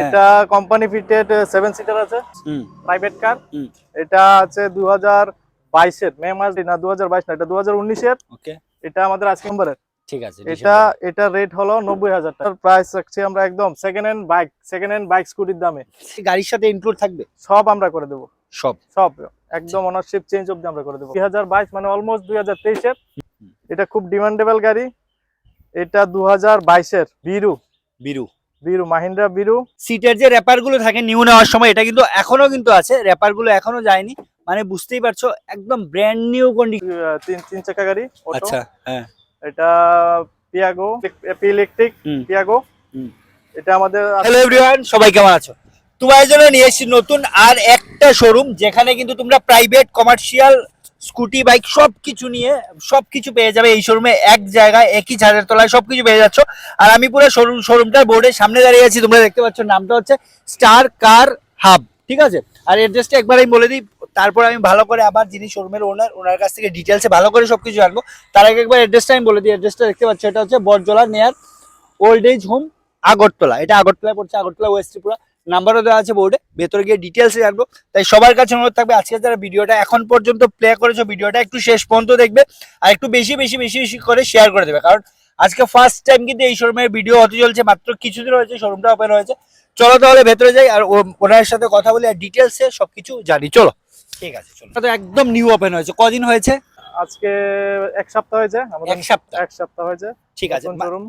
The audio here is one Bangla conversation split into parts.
এটা কোম্পানি ফিটেড 7 সিটার আছে, প্রাইভেট কার। এটা আছে 2022 এর মে মাস, না 2022 না, এটা 2019 এর। ওকে, এটা আমাদের আজকে নম্বরের। ঠিক আছে, এটা রেট হলো 90,000 টাকা। প্রাইস রাখছি আমরা একদম সেকেন্ড হ্যান্ড বাইক স্কুটির দামে। গাড়ির সাথে ইনক্লুড থাকবে, সব আমরা করে দেব, সব একদম ওনারশিপ চেঞ্জ অবধি আমরা করে দেব। 2022 মানে অলমোস্ট 2023 এর। এটা খুব ডিমান্ডেবল গাড়ি। এটা 2022 এর বিরু মাহিন্দ্রা বিরু। সিটের যে র্যাপার গুলো থাকে নিউ নেওয়ার সময়, এটা কিন্তু এখনো কিন্তু আছে, র্যাপার গুলো এখনো যায়নি, মানে বুঝতেই পারছো একদম ব্র্যান্ড নিউ কন্ডিশন। তিন চাকা গাড়ি। আচ্ছা, হ্যাঁ, এটা পিয়াগো, ইলেকট্রিক পিয়াগো। এটা আমাদের। হ্যালো এভরিওয়ান, সবাই কেমন আছো? তোমার জন্য নিয়ে এসেছি নতুন আর একটা শোরুম, যেখানে কিন্তু তোমরা প্রাইভেট, কমার্শিয়াল, স্কুটি, বাইক সবকিছু পেয়ে যাবে এই শোরুমে। এক জায়গায় একই ছাদের তলায় সবকিছু পেয়ে যাচ্ছ। আর আমি পুরো শোরুমটার বোর্ডের সামনে দাঁড়িয়ে আছি, তোমরা দেখতে পাচ্ছ, নামটা হচ্ছে স্টার কার হাব। ঠিক আছে, আর অ্যাড্রেসটা একবার আমি বলে দিই, তারপর আমি ভালো করে আবার যিনি শোরুমের ওনার কাছ থেকে ডিটেলসে ভালো করে সবকিছু জানবো। তার আগে একবার অ্যাড্রেসটা আমি বলে দিই। অ্যাড্রেসটা দেখতে পাচ্ছ, এটা হচ্ছে বটজলা নেয়ার ওল্ড এজ হোম, আগরতলা। এটা আগরতলায় পড়ছে, আগরতলা ওয়েস্ট ত্রিপুরা। নাম্বারও দেওয়া আছে বোর্ডে, ভেতরে গিয়ে ডিটেলসে জানবো। তাই সবার কাছে অনুরোধ থাকবে, আজকে যারা ভিডিওটা এখন পর্যন্ত প্লে করেছো, ভিডিওটা একটু শেষ পর্যন্ত দেখবে, আর একটু বেশি করে শেয়ার করে দেবে, কারণ আজকে ফার্স্ট টাইম কিন্তু এই শোরুমের ভিডিও হতে চলছে, মাত্র কিছুদিন হয়েছে শোরুমটা ওপেন হয়েছে। চলো তাহলে ভেতরে যাই আর ওনার সাথে কথা বলি আর ডিটেলসে সবকিছু জানি। চলো, ঠিক আছে, চলো। তো একদম নিউ ওপেন হয়েছে, কদিন হয়েছে? আজকে এক সপ্তাহ হয়েছে। এক সপ্তাহ হয়েছে। ঠিক আছে, শোরুম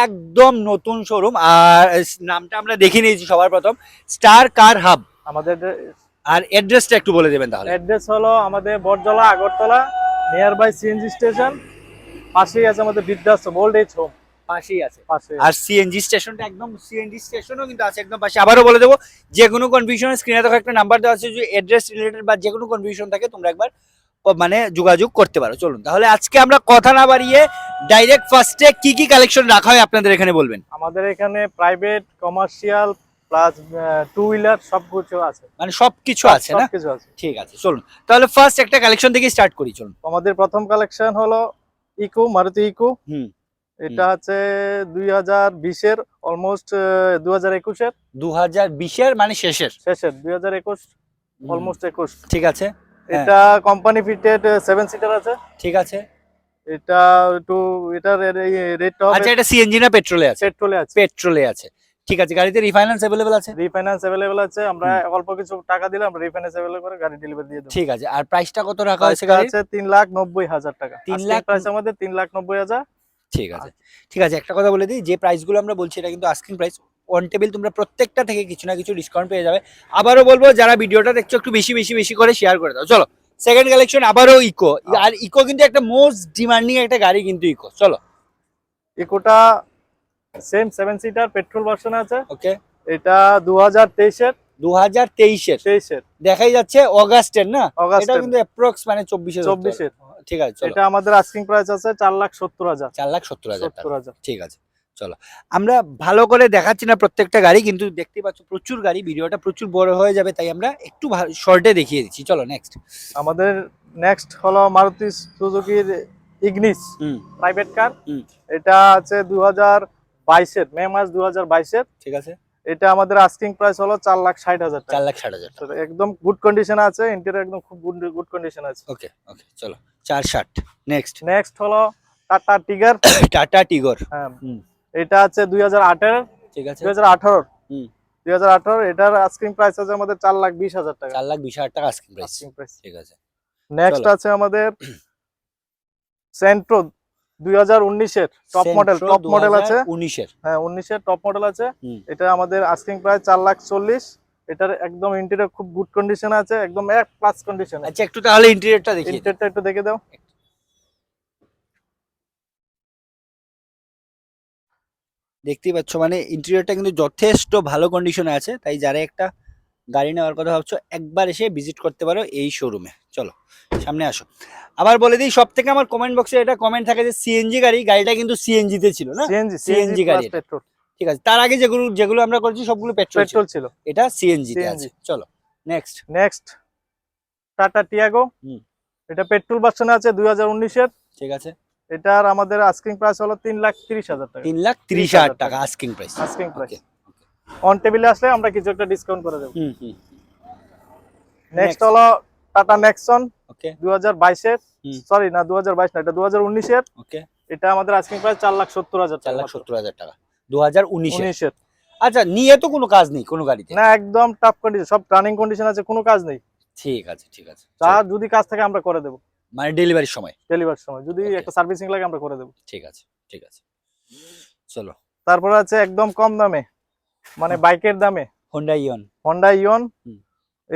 একদম নতুন শোরুম। আর নামটা আমরা দেখে নিয়েছি সবার প্রথম, স্টার কার হাব আমাদের। আর অ্যাড্রেসটা একটু বলে দেবেন তাহলে। অ্যাড্রেস হলো আমাদের বটজলা Agartala, near by CNG station. পাশেই আছে আমাদের বৃদ্ধাশ্রম, ওল্ড এজ হোম পাশেই আছে। আর সিএনজি স্টেশনটা একদম, সিএনজি স্টেশনও কিন্তু আছে একদম পাশে। আবারও বলে দেবো, যে কোনো কনফিউশন, স্ক্রিনে দেখো একটা নাম্বার দেওয়া আছে, যদি অ্যাড্রেস রিলেটেড বা যে কোনো কনফিউশন থাকে তোমরা একবার মানে যোগাযোগ করতে পারো। চলুন তাহলে আজকে আমরা কথা না বাড়িয়ে ডাইরেক্ট ফার্স্টে কি কালেকশন রাখা হয় আপনাদের এখানে বলবেন। আমাদের এখানে private, commercial plus two wheeler সবকিছু আছে, মানে সবকিছু আছে না? সবকিছু আছে। ঠিক আছে, চলুন তাহলে ফার্স্ট একটা কালেকশন থেকে স্টার্ট করি। চলুন, আমাদের প্রথম কালেকশন হলো ইকো, মারুতি ইকো। এটা আছে 2020 এর, অলমোস্ট 2021 এর। 2020 এর মানে শেষের 2021, অলমোস্ট 21। ঠিক আছে, এটা কোম্পানি ফিটেড 7 সিটার আছে। ঠিক আছে, এটা একটু এটার রেটটা হবে। আচ্ছা, এটা সিএনজি না পেট্রোলে আছে? পেট্রোলে আছে। ঠিক আছে, গাড়িতে রিফাইন্যান্স अवेलेबल আছে? রিফাইন্যান্স अवेलेबल আছে। আমরা অল্প কিছু টাকা দিলে আমরা রিফাইন্যান্স अवेलेबल করে গাড়ি ডেলিভারি দিয়ে দেব। ঠিক আছে, আর প্রাইসটা কত রাখা হয়েছে গাড়ির? আছে 3,90,000 টাকা। 3 লাখ প্রাইস আমাদের 3,90,000। ঠিক আছে, ঠিক আছে, একটা কথা বলে দিই, যে প্রাইসগুলো আমরা বলছি এটা কিন্তু আস্কিং প্রাইস। অন টেবিল তোমরা প্রত্যেকটা থেকে কিছু না কিছু ডিসকাউন্ট পেয়ে যাবে। আবারও বলবো, যারা ভিডিওটা দেখছো একটু বেশি করে শেয়ার করে দাও। চলো সেকেন্ড কালেকশন, আবারও ইকো। আর ইকো কিন্তু একটা মোস্ট ডিমান্ডিং একটা গাড়ি কিন্তু ইকো। চলো, ইকোটা সেম 7 সিটার পেট্রোল ভার্সন আছে। ওকে, এটা 2023 এর। 2023 এর দেখাই যাচ্ছে, অগাস্টের না? এটা কিন্তু অ্যাপ্রক্স মানে 24 এর। ঠিক আছে, এটা আমাদের আস্কিং প্রাইস আছে 4,70,000। 4,70,000 টাকা। ঠিক আছে, চলো আমরা ভালো করে দেখাচ্ছি না প্রত্যেকটা গাড়ি, কিন্তু দেখতে পাচ্ছ প্রচুর গাড়ি, ভিডিওটা প্রচুর বড় হয়ে যাবে, তাই আমরা একটু শর্টে দেখিয়ে দিচ্ছি। চলো নেক্সট। আমাদের নেক্সট হলো মারুতি সুজুকির ইগনিস, প্রাইভেট কার। এটা আছে 2022 এর মে মাস, 2022 এর। ঠিক আছে, এটা আমাদের আস্কিং প্রাইস হলো 4,60,000 টাকা। 4,60,000 টাকা, একদম গুড কন্ডিশন আছে, ইন্টেরিয়র একদম খুব গুড কন্ডিশন আছে। ওকে, চলো 4,60। নেক্সট হলো টাটা টিগার। টাটা টিগর, হ্যাঁ, এটা আছে 2008 এর। ঠিক আছে, 2018 এটার আস্কিং প্রাইস আছে আমাদের 4,20,000 টাকা। 4,20,000 টাকা আস্কিং প্রাইস। ঠিক আছে, নেক্সট আছে আমাদের সেন্ট্রো 2019 এর টপ মডেল আছে। 19 এর, হ্যাঁ 19 এর টপ মডেল আছে। এটা আমাদের আস্কিং প্রাইস 4,40,000। এটার একদম ইন্টেরিয়র খুব গুড কন্ডিশন আছে, একদম এক প্লাস কন্ডিশন। আচ্ছা, একটু তাহলে ইন্টেরিয়রটা দেখি। ইন্টেরিয়রটা একটু দেখে দাও। দেখতেই পাচ্ছ, মানে ইন্টেরিয়রটা কিন্তু যথেষ্ট ভালো কন্ডিশনে আছে, তাই যারা একটা গাড়ি নেওয়ার কথা ভাবছো একবার এসে ভিজিট করতে পারো এই শোরুমে। চলো সামনে আসো। আবার বলে দিই, সব থেকে আমার কমেন্ট বক্সে এটা কমেন্ট থাকে যে সিএনজি গাড়িটা কিন্তু সিএনজি তে ছিল না? সিএনজি গাড়ি, ঠিক আছে। তার আগে যেগুলো আমরা করেছি সবগুলো পেট্রোল ছিল, এটা সিএনজি তে আছে। চলো নেক্সট টাটা টিয়াগো। এটা পেট্রোল ভার্সন আছে 2019 এর। ঠিক আছে, এটার আমাদের আস্কিং প্রাইস হলো 3,30,000 টাকা। 3,30,000 টাকা আস্কিং প্রাইস। অন টেবিলে আসলে আমরা কিছু একটা ডিসকাউন্ট করে দেবো। হুম হুম। নেক্সট হলো টাটা নেক্সন ওকে 2022 এর, সরি না 2022 না, এটা 2019 এর। ওকে এটা আমাদের আস্কিং প্রাইস 4,70,000 টাকা। 4,70,000 টাকা 2019 19 এর। আচ্ছা, নিয়ে তো কোনো কাজ নেই কোনো গাড়িতে? না, একদম টাফ কন্ডিশন, সব রানিং কন্ডিশন আছে, কোনো কাজ নেই। ঠিক আছে ঠিক আছে। তার যদি কাজ থাকে আমরা করে দেবো, মানে ডেলিভারির সময়? ডেলিভারির সময় যদি একটা সার্ভিসিং লাগে আমরা করে দেবো। ঠিক আছে ঠিক আছে, চলো। তারপরে আছে একদম কম দামে, মানে বাইকের দামে, হোন্ডা ইয়ন। হোন্ডা ইয়ন।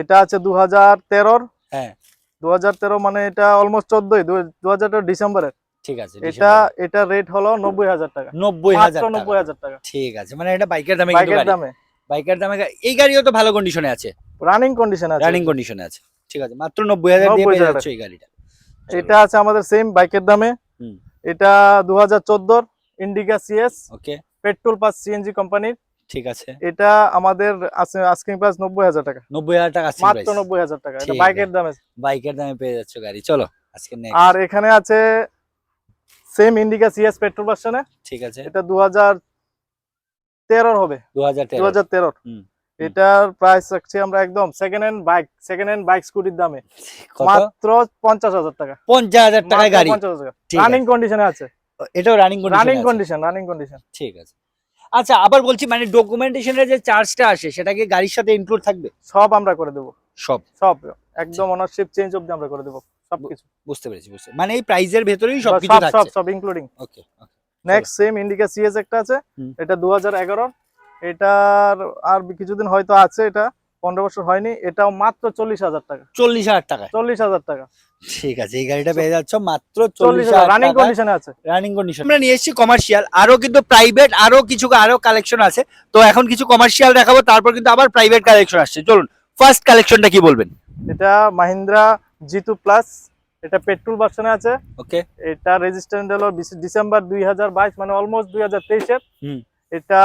এটা আছে 2013। হ্যাঁ 2013 মানে এটা অলমোস্ট 14, 2013 ডিসেম্বরের। ঠিক আছে। এটা রেট হলো 90,000 টাকা। 90,000 টাকা। 90,000 টাকা। ঠিক আছে, মানে এটা বাইকের দামে, বাইকের দামে, বাইকের দামে এই গাড়িও তো ভালো কন্ডিশনে আছে, রানিং কন্ডিশন আছে, রানিং কন্ডিশনে আছে। ঠিক আছে, মাত্র 90,000 দিয়ে পেয়ে যাচ্ছ এই গাড়িটা। এটা আছে আমাদের সেম বাইকের দামে। এটা 2014 ইন্ডিকা সিএস। ওকে, পেট্রোল প্লাস সিএনজি কোম্পানির। ঠিক আছে। এটা আমাদের আস্কিং প্রাইস 90,000 টাকা। 90,000 টাকা মাত্র 90,000 টাকা, এটা বাইকের দামে, বাইকের দামে পেয়ে যাচ্ছ গাড়ি। চলো আজকে আর এখানে আছে সেম ইন্ডিকা সিএস পেট্রোল ভার্সনে। ঠিক আছে, এটা 2013 হবে, 2013। এটার প্রাইস রাখছি আমরা একদম সেকেন্ড হ্যান্ড বাইক স্কুটির দামে মাত্র 50,000 টাকা। 50,000 টাকা গাড়ি, 50,000 টাকা, রানিং কন্ডিশনে আছে। এটাও রানিং কন্ডিশন। ঠিক আছে। আচ্ছা, আবার বলছি, মানে ডকুমেন্টেশনের যে চার্জটা আসে সেটা কি গাড়ির সাথে ইনক্লুড থাকবে? সব আমরা করে দেবো, সব একদম ওনারশিপ চেঞ্জ অবধি আমরা করে দেবো, সবকিছু। বুঝতে পেরেছি, মানে এই প্রাইসের ভেতরেই সবকিছু থাকছে, সব ইনক্লুডিং। ওকে। নেক্সট সেম ইন্ডিকা সিএস একটা আছে, এটা 2011। এটার আর কিছুদিন হয়তো আছে, এটা 15 বছর হয়নি। এটাও মাত্র 40,000 টাকা। 40,000 টাকা? 40,000 টাকা। ঠিক আছে, এই গাড়িটা পেয়ে যাচ্ছ মাত্র 40,000 টাকা, রানিং কন্ডিশনে আছে, রানিং কন্ডিশন। আমরা নিয়ে এসেছি কমার্শিয়াল, আরো কিন্তু প্রাইভেট আরো কালেকশন আছে। তো এখন কিছু কমার্শিয়াল দেখাবো, তারপর কিন্তু আবার প্রাইভেট কালেকশন আসছে। চলুন, ফার্স্ট কালেকশনটা কি বলবেন? এটা মাহিন্দ্রা জিতু প্লাস, এটা পেট্রোল ভার্সনে আছে। ওকে, এটা রেজিস্ট্রেশন হলো ডিসেম্বর 2022, মানে অলমোস্ট 2023 এর। এটা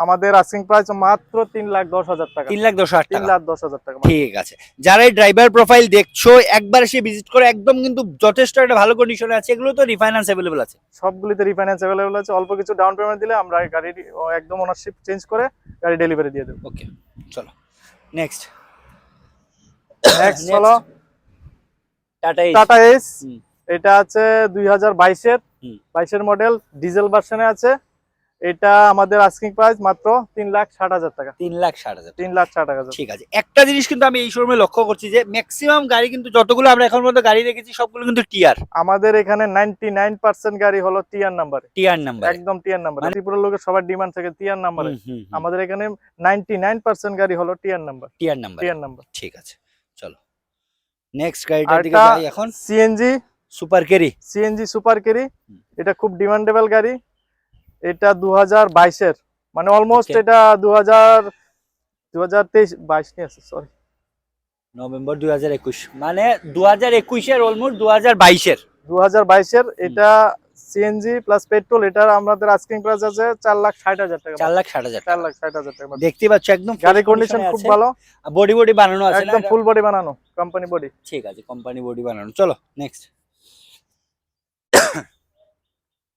আমাদের আস্কিং প্রাইস মাত্র 3,10,000 টাকা। 3,10,000 টাকা। ঠিক আছে। যারা এই ড্রাইভার প্রোফাইল দেখছো, একবার এসে ভিজিট করে, একদম কিন্তু যথেষ্ট একটা ভালো কন্ডিশনে আছে। এগুলো তো রিফাইন্যান্স अवेलेबल আছে? সবগুলিতে রিফাইন্যান্স अवेलेबल আছে। অল্প কিছু ডাউন পেমেন্ট দিলে আমরা গাড়ি একদম ওনারশিপ চেঞ্জ করে গাড়ি ডেলিভারি দিয়ে দেব। ওকে, চলো নেক্সট হলো টাটা এস। এটা আছে 2022 এর, 22 এর মডেল, ডিজেল ভার্সনে আছে। এটা আমাদের আস্কিং প্রাইস মাত্র 3,60,000 টাকা। 3,60,000। ঠিক আছে। একটা জিনিস কিন্তু আমি এই শোরুমে লক্ষ্য করছি যে ম্যাক্সিমাম গাড়ি কিন্তু, যতগুলো আমরা এখন পর্যন্ত গাড়ি দেখেছি, সবগুলো কিন্তু টিআর। আমাদের এখানে 99% গাড়ি হলো টিআর নাম্বারে, একদম টিআর নাম্বার। ত্রিপুরার লোকের সবার ডিমান্ড থাকে টিআর নাম্বারে। আমাদের এখানে 99% গাড়ি হলো টিআর নাম্বার। ঠিক আছে, চলো নেক্সট গাড়িটার দিকে যাই। এখন সিএনজি সুপার ক্যারি। এটা খুব ডিমান্ডেবল গাড়ি। এটা 2022 এর, মানে অলমোস্ট এটা 2023 নিয়ে আছে, সরি নভেম্বর 2021, মানে 2021 এর অলমোস্ট 2022 এর। এটা সিএনজি প্লাস পেট্রোল। এটার আমাদের আস্কিং প্রাইস আছে 4,60,000 টাকা। 4,60,000 টাকা। দেখতে পাচ্ছ একদম গাড়ি কন্ডিশন খুব ভালো, বডি বানানো আছে, একদম ফুল বডি বানানো, কোম্পানি বডি। ঠিক আছে, কোম্পানি বডি বানানো। চলো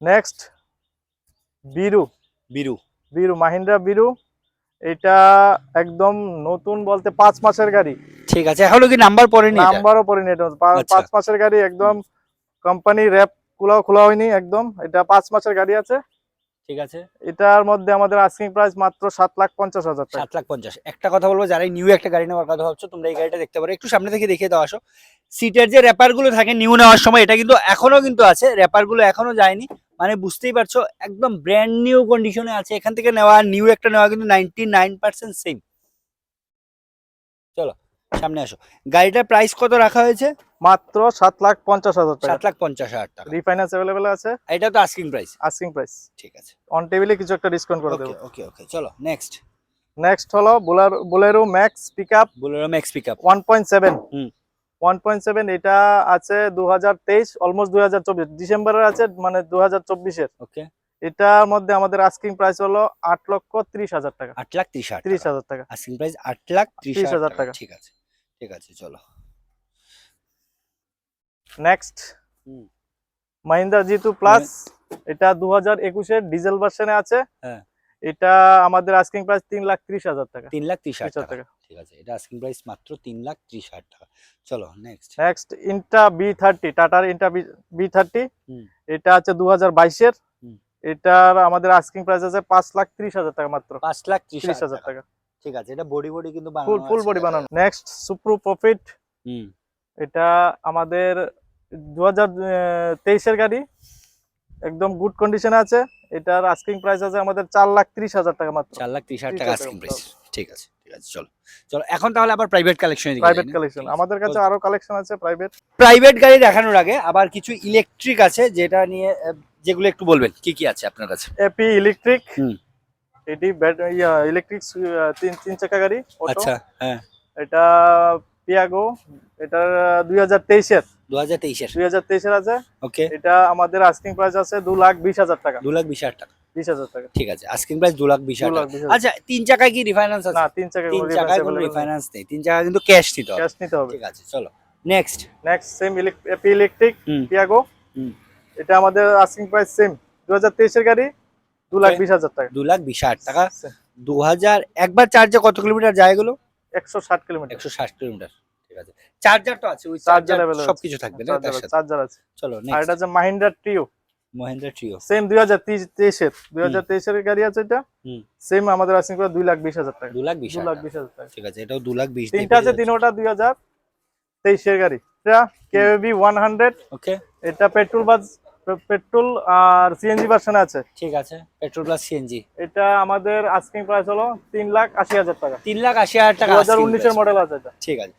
নেক্সট বিরু মাহিন্দ্রা বিরু। এটা একদম নতুন বলতে 5 মাসের গাড়ি। ঠিক আছে, এখনো কি নাম্বার পড়েনি? নাম্বারও পড়েনি, এটা 5 মাসের গাড়ি, একদম কোম্পানি র‍্যাপ খোলা হয়নি একদম। এটা 5 মাসের গাড়ি আছে। ঠিক আছে, এটার মধ্যে আমাদের আস্কিং প্রাইস মাত্র 7,50,000 টাকা। 7,50,000। একটা কথা বলবো, যারা নিউ একটা গাড়ি নেওয়ার কথা ভাবছো, তোমরা এই গাড়িটা দেখতে পারো। একটু সামনে থেকে দেখিয়ে দাও, আসো। সিটের যে র্যাপার গুলো থাকে নিউ নেওয়ার সময়, এটা কিন্তু এখনো কিন্তু আছে, র্যাপার গুলো এখনো যায়নি, মানে বুঝতেই পারছো একদম ব্র্যান্ড নিউ কন্ডিশনে আছে। এখান থেকে নেওয়া নিউ একটা নেওয়া কিন্তু 99% সেম। চলো সামনে আসো। গাড়িটার প্রাইস কত রাখা হয়েছে? মাত্র 7,50,000 টাকা। 7,50,000 টাকা। রিফাইন্যান্স अवेलेबल আছে। এটা তো আস্কিং প্রাইস। ঠিক আছে, অন টেবিলে কিছু একটা ডিসকাউন্ট করে দেব। ওকে, চলো নেক্সট হলো বোলেরো ম্যাক্স পিকআপ। 1.7। 1.7 এটা আছে 2023, অলমোস্ট 2024 ডিসেম্বরের আছে, মানে 2024 এর। ওকে, এটার মধ্যে আমাদের আস্কিং প্রাইস হলো 8,30,000 টাকা। 8,30,000 টাকা। আস্কিং প্রাইস 8,30,000 টাকা। ঠিক আছে, চলো নেক্সট মাহিন্দ্রা জিতু প্লাস। এটা 2021 এর ডিজেল ভার্সনে আছে। এটা আমাদের আস্কিং প্রাইস 3,30,000 টাকা। 3,30,000 টাকা। ঠিক আছে, এটা আস্কিং প্রাইস মাত্র 3,30,000 টাকা। চলো নেক্সট। নেক্সট ইন্টা B30, টাটার ইন্টা B30, এটা আছে 2022 এর। এটার আমাদের আস্কিং প্রাইস আছে 5,30,000 টাকা মাত্র। 5,30,000 টাকা। ঠিক আছে, এটা বডি কিন্তু বানানো ফুল বডি বানানো। নেক্সট সুপ্রো প্রফিট, এটা আমাদের 2023 এর গাড়ি, একদম গুড কন্ডিশনে আছে। এটার আস্কিং প্রাইস আছে আমাদের 4,30,000 টাকা মাত্র। 4,30,000 টাকা আস্কিং প্রাইস। ঠিক আছে, ঠিক আছে, চলো চলো এখন তাহলে আবার প্রাইভেট কালেকশন। প্রাইভেট কালেকশন আমাদের কাছে আরো কালেকশন আছে প্রাইভেট গাড়ি দেখানোর আগে আবার কিছু ইলেকট্রিক আছে, যেটা নিয়ে যেগুলো একটু বলবেন কি কি আছে আপনার কাছে। এপি ইলেকট্রিক, এটি ইলেকট্রিক 3 চাকা গাড়ি অটো। আচ্ছা, হ্যাঁ। এটা পিয়াগো, এটা 2023 এর। 2023 এর আছে। ওকে, এটা আমাদের আস্কিং প্রাইস আছে 2,20,000 টাকা। 2,20,000 টাকা। 20,000 টাকা। ঠিক আছে, আস্কিং প্রাইস 2,20,000 টাকা। আচ্ছা, 3 চাকায় কি রিফাইন্যান্স আছে? না, 3 চাকায় কোনো রিফাইন্যান্স নেই। 3 চাকা কিন্তু ক্যাশ নিতে হবে। ক্যাশ নিতে হবে। ঠিক আছে, চলো next. Same AP electric Piaggio, এটা আমাদের আস্কিং প্রাইস সেম 2023 এর গাড়ি, 2,20,000 টাকা। 2,20,000 টাকা। 2000 একবার চার্জে কত কিলোমিটার যায় এগুলো? 160 কিলোমিটার। 160 কিলোমিটার। ঠিক আছে, চার্জার তো আছে, ওই চার্জার সবকিছু থাকবে না তার সাথে? চার্জার আছে। চলো আর নেক্সট। এটা যে মাহিন্দ্রা ট্রিও, সেম 2023 এর। 2023 এর গাড়ি আছে এটা। সেম আমাদের আস্কিং প্রাইস 2,20,000 টাকা। 2,20,000 টাকা। ঠিক আছে, এটাও 2,20,000 তিনটা আছে, তিনটা 2023 এর গাড়ি। এটা কেবি 100। ওকে, এটা পেট্রোল আর সিএনজি ভার্সনে আছে। ঠিক আছে, পেট্রোল প্লাস সিএনজি। এটা আমাদের আস্কিং প্রাইস হলো 3,80,000 টাকা। 3,80,000 টাকা 2019 এর মডেল আছে এটা। ঠিক আছে,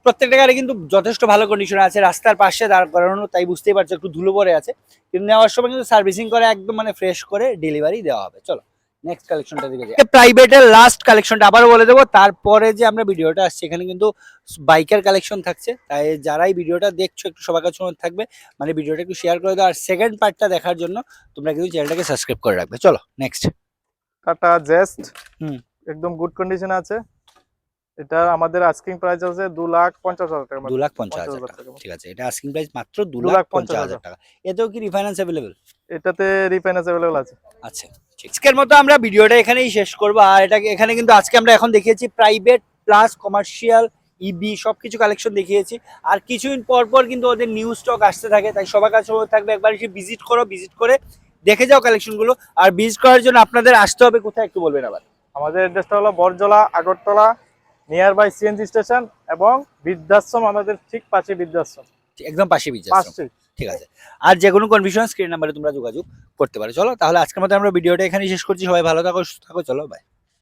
প্রত্যেকটা গাড়ি কিন্তু যথেষ্ট ভালো কন্ডিশনে আছে, রাস্তার পাশে দাঁড় করানো, তাই বুঝতেই পারছো একটু ধুলো পড়ে আছে, কিন্তু নেওয়ার সময় কিন্তু সার্ভিসিং করে একদম মানে ফ্রেশ করে ডেলিভারি দেওয়া হবে। চলো নেক্সট কালেকশনটা দিকে যাই। প্রাইভেটের লাস্ট কালেকশনটা আবারও বলে দেবো, তারপরে যে আমরা ভিডিওটা আসছে এখানে কিন্তু বাইকের কালেকশন থাকছে, তাই যারাই ভিডিওটা দেখছো একটু সবার কাছে অনুরোধ থাকবে, মানে ভিডিওটা একটু শেয়ার করে দাও, আর সেকেন্ড পার্টটা দেখার জন্য তোমরা কিন্তু চ্যানেলটাকে সাবস্ক্রাইব করে রাখবে। চলো নেক্সট। টাটা জেস্ট, একদম গুড কন্ডিশনে আছে। এটা আমাদের আস্কিং প্রাইস আছে 2,50,000 টাকা। 2,50,000 টাকা। ঠিক আছে, এটা আস্কিং প্রাইস মাত্র 2,50,000 টাকা। এতেও কি রিফাইন্যান্স अवेलेबल? এটাতে রিফাইন্যান্স अवेलेबल আছে। আচ্ছা, ঠিক। আজকের মতো আমরা ভিডিওটা এখানেই শেষ করব। আর এখানে কিন্তু আজকে আমরা এখন দেখিয়েছি প্রাইভেট প্লাস কমার্শিয়াল ইবি সবকিছু কালেকশন দেখিয়েছি। আর কিছুদিন পর পর কিন্তু ওদের নিউ স্টক আসতে থাকে, তাই সবার কাছে অনুরোধ থাকবে একবার এসে ভিজিট করে দেখে যাও কালেকশনগুলো। আর ভিজিট করার জন্য আপনাদের আসতে হবে কোথায় একটু বলবেন আবার। আমাদের অ্যাড্রেসটা হলো Barjala Agartala, near by CNG station, এবং বৃদ্ধাশ্রম আমাদের ঠিক পাশে বৃদ্ধাশ্রম, একদম পাশে বৃদ্ধাশ্রম। ঠিক আছে, আর যে কোনো কনফিউশন স্ক্রিন নাম্বারে তোমরা যোগাযোগ করতে পারো। চলো তাহলে আজকের মতো আমরা ভিডিওটা এখানেই শেষ করছি। সবাই ভালো থাকো, সুস্থ থাকো। চলো বাই।